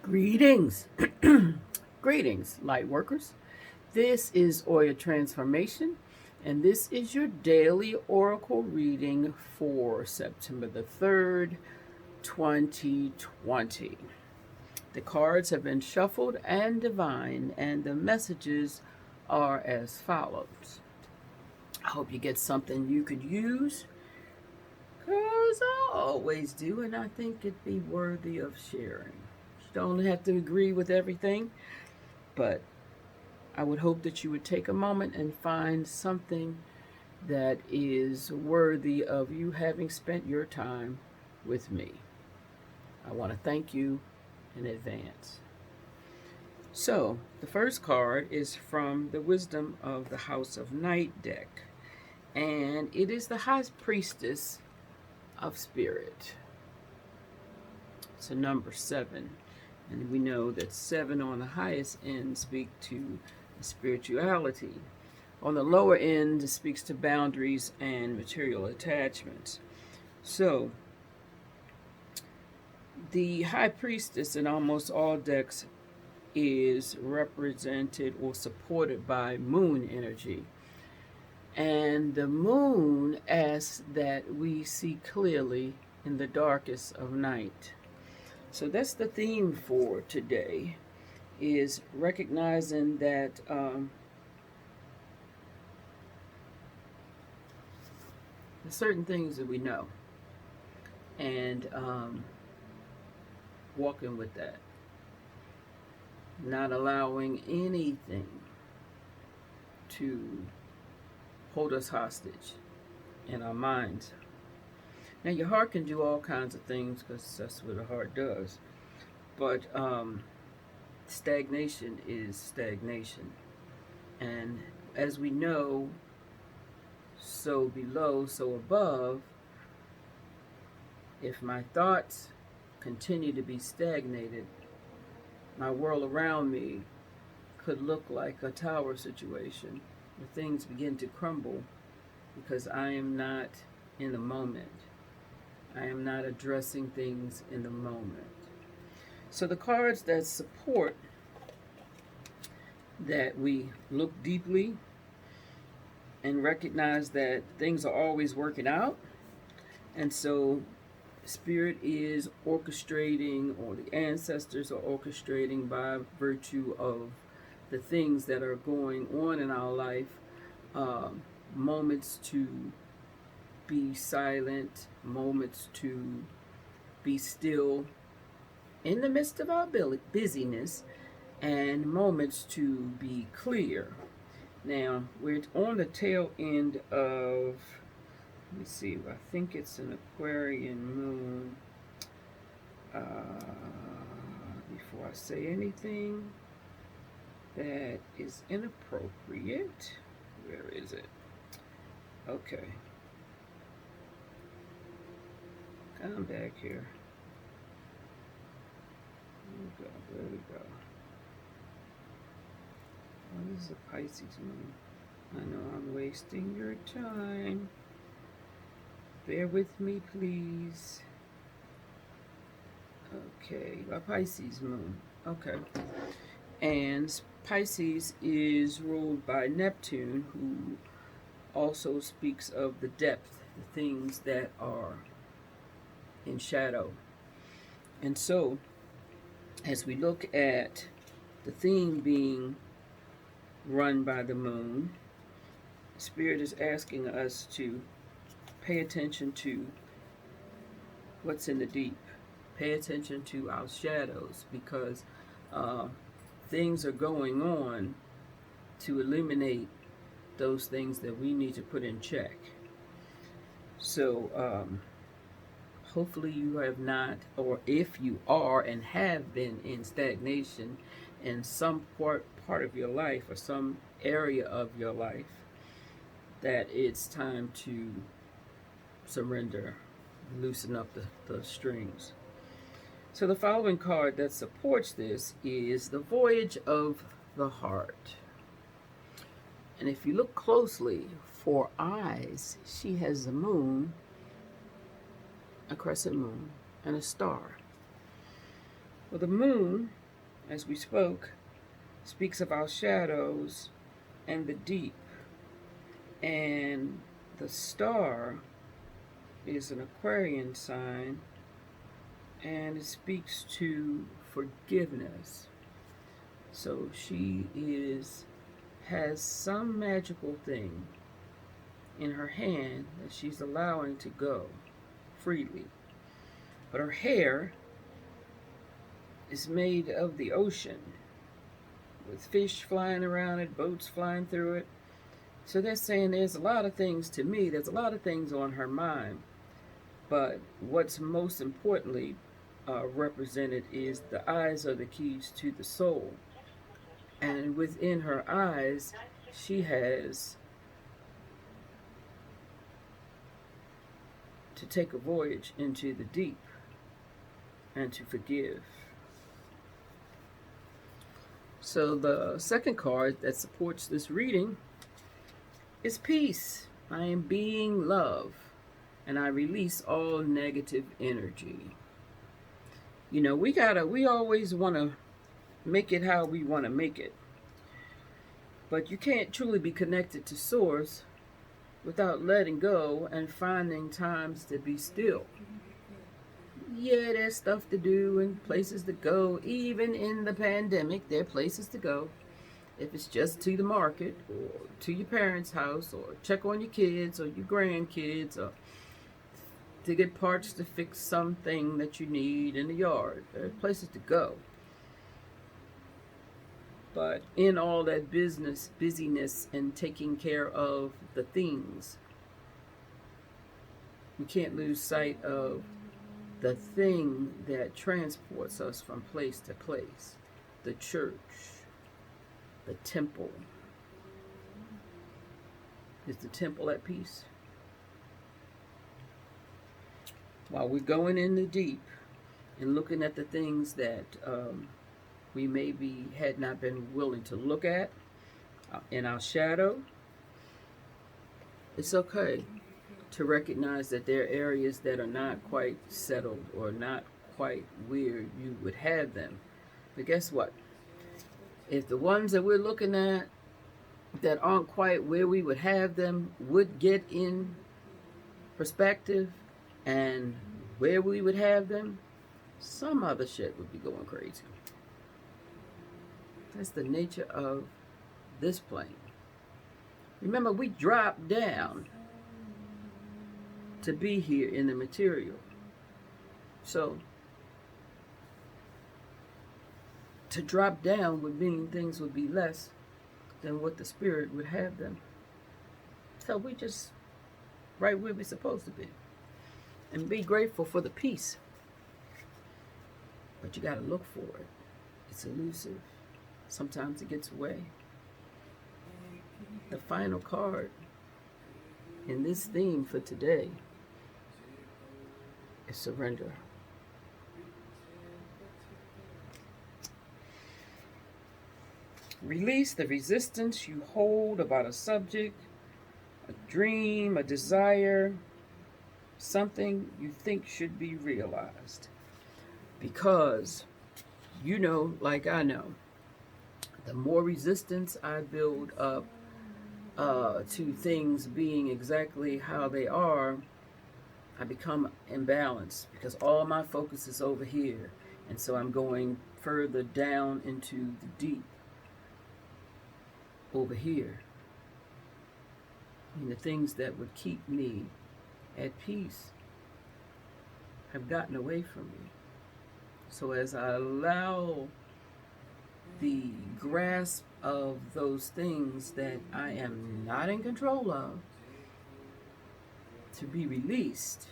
Greetings. Greetings, light workers. This is Oya Transformation, and this is your daily oracle reading for September the 3rd, 2020. The cards have been shuffled and divined, and the messages are as follows. I hope you get something you could use, because I always do, and I think it'd be worthy of sharing. You don't have to agree with everything, but I would hope that you would take a moment and find something that is worthy of you having spent your time with me. I want to thank you in advance. So, the first card is from the Wisdom of the House of Night deck, and it is the High Priestess of Spirit. It's a number 7, and we know that 7 on the highest end speak to spirituality. On the lower end, it speaks to boundaries and material attachments. So, the High Priestess in almost all decks is represented or supported by moon energy. And the moon asks that we see clearly in the darkest of night. So that's the theme for today, is recognizing that there's certain things that we know, and walking with that, not allowing anything to hold us hostage in our minds. Now, your heart can do all kinds of things because that's what the heart does, but stagnation is stagnation. And as we know, so below, so above, if my thoughts continue to be stagnated, my world around me could look like a tower situation where things begin to crumble because I am not in the moment. I am not addressing things in the moment. So the cards that support that we look deeply and recognize that things are always working out. And so Spirit is orchestrating, or the ancestors are orchestrating by virtue of the things that are going on in our life, moments to be silent, moments to be still in the midst of our busyness, and moments to be clear. Now, we're on the tail end of, let me see, I think it's an Aquarian moon. Before I say anything that is inappropriate, where is it? Okay. Come back here. There we go. Oh, this is a Pisces moon. I know I'm wasting your time. Bear with me, please. Okay, a Pisces moon. Okay. And Pisces is ruled by Neptune, who also speaks of the depth, the things that are in shadow. And so, as we look at the theme being run by the moon, Spirit is asking us to pay attention to what's in the deep. Pay attention to our shadows, because things are going on to eliminate those things that we need to put in check. So hopefully you have not, or if you are and have been in stagnation in some part of your life or some area of your life, that it's time to surrender, loosen up the strings. So the following card that supports this is the Voyage of the Heart. And if you look closely, for eyes, she has the moon, a crescent moon, and a star. Well, the moon, as we spoke, speaks of our shadows and the deep. And the star is an Aquarian sign, and it speaks to forgiveness. So she has some magical thing in her hand that she's allowing to go freely. But her hair is made of the ocean, with fish flying around it, boats flying through it. So they're saying there's a lot of things, to me, there's a lot of things on her mind. But what's most importantly represented is the eyes are the keys to the soul. And within her eyes, she has to take a voyage into the deep and to forgive. So the second card that supports this reading is peace. I am being love, and I release all negative energy. You know, we always want to make it how we want to make it. But you can't truly be connected to source without letting go and finding times to be still. Yeah, there's stuff to do and places to go. Even in the pandemic, there are places to go. If it's just to the market or to your parents' house or check on your kids or your grandkids or to get parts to fix something that you need in the yard. There are places to go. But in all that busyness and taking care of the things, we can't lose sight of the thing that transports us from place to place. The church, the temple. Is the temple at peace? While we're going in the deep and looking at the things that we maybe had not been willing to look at in our shadow, it's okay to recognize that there are areas that are not quite settled or not quite where you would have them. But guess what? If the ones that we're looking at that aren't quite where we would have them would get in perspective and where we would have them, some other shit would be going crazy. That's the nature of this plane. Remember, we dropped down to be here in the material. So, to drop down would mean things would be less than what the spirit would have them. So we just right where we're supposed to be. And be grateful for the peace. But you got to look for it. It's elusive. Sometimes it gets away. The final card in this theme for today is surrender. Release the resistance you hold about a subject, a dream, a desire, something you think should be realized. Because you know, like I know, the more resistance I build up to things being exactly how they are, I become imbalanced because all my focus is over here. And so I'm going further down into the deep over here. And the things that would keep me at peace have gotten away from me. So as I allow the grasp of those things that I am not in control of to be released,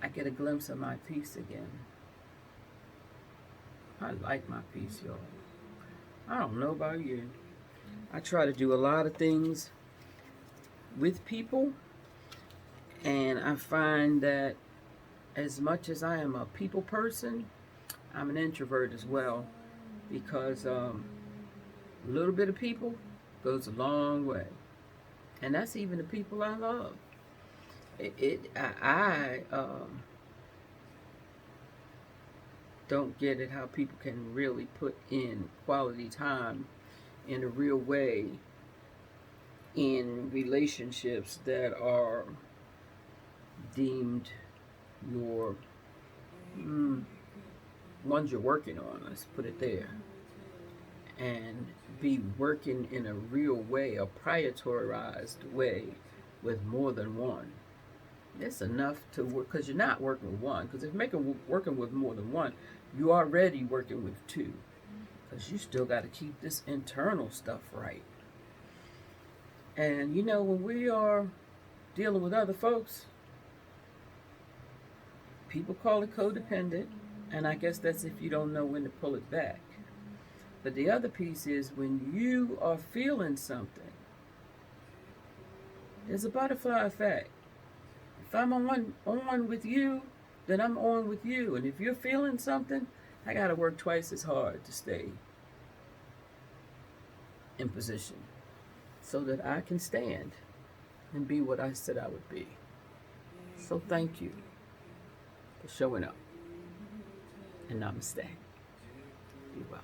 I get a glimpse of my peace again. I like my peace, y'all. I don't know about you. I try to do a lot of things with people, and I find that as much as I am a people person, I'm an introvert as well, because a little bit of people goes a long way, and that's even the people I love. I don't get it how people can really put in quality time in a real way in relationships that are deemed your ones you're working on, let's put it there, and be working in a real way, a prioritized way with more than one. It's enough to work because you're not working with one. Because if you're working with more than one, you're already working with two. Because you still got to keep this internal stuff right. And when we are dealing with other folks, people call it codependent. And I guess that's if you don't know when to pull it back. But the other piece is when you are feeling something, there's a butterfly effect. If I'm on with you, then I'm on with you. And if you're feeling something, I got to work twice as hard to stay in position so that I can stand and be what I said I would be. So thank you for showing up. And namaste. Be well.